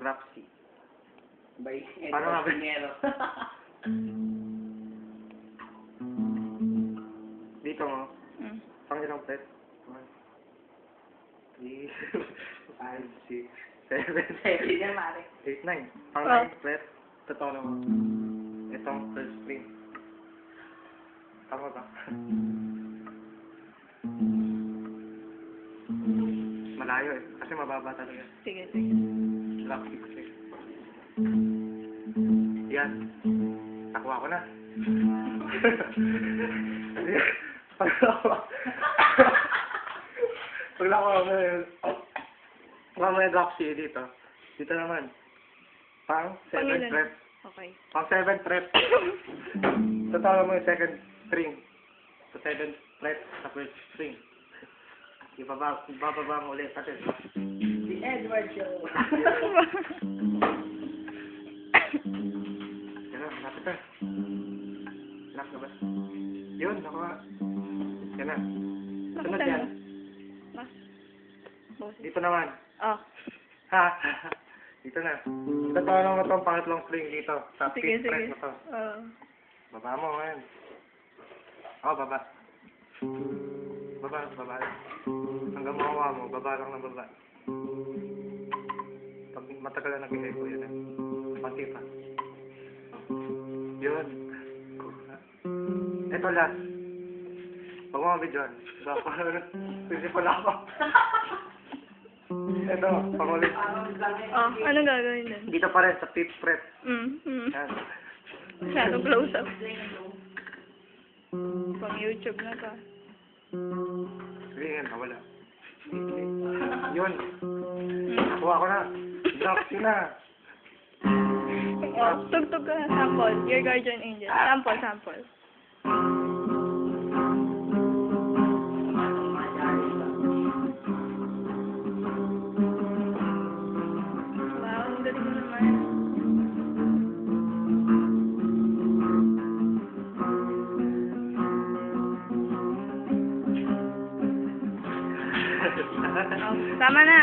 Dropsy. By Paano nga ba? Pinero. Dito mo. Mm. Pang ilang pet? 1, 3, 5, 6, 7, Hindi na, Mare. 8, 9. Pang Oh. 9 pet. Totoo naman. Itong first string. Tama ba? Malayo eh. Kasi mababa talaga. Sige, sige. Lock 6 eh. Yan. Nakuha ko na. Pag nakuha mo yun. Nakuha mo yung drop C dito. Dito naman. Pang 7 Pangilan? fret. Okay. Pang 7 fret. Totoo mo yung second string. So 7 fret sa first string. Ibababa mo ulit natin. Si Edward Show. Yan na, lapit na. Lock na ba? Yun, nakuha. Yan na. Sunod Nakita yan. mo? Boses. Dito naman. Oh. Ha? Dito na. Totoo naman itong pangatlong string dito. Sa Sige, fifth fret sige. na to. Oo. Baba mo ngayon. Oh, baba. Baba, baba. Hanggang makawa mo, baba lang ng baba. Pag matagal na nag-echo, yun eh. Pati pa. Yun. Ito last. Huwag mo mabidyon. Pwede pala ako. Ito, pangulit. Oh, anong gagawin nun? Dito pa rin, sa fifth fret. Yan. Masyadong close up. Pang YouTube na to. Sige yan, nawala. Yun. Mm. Nakuha ko na. Drop na. Oh, tugtog ka. Sample. Your guardian angel. Sample, sample. Wow, ang galing mo naman. Oh, tama na.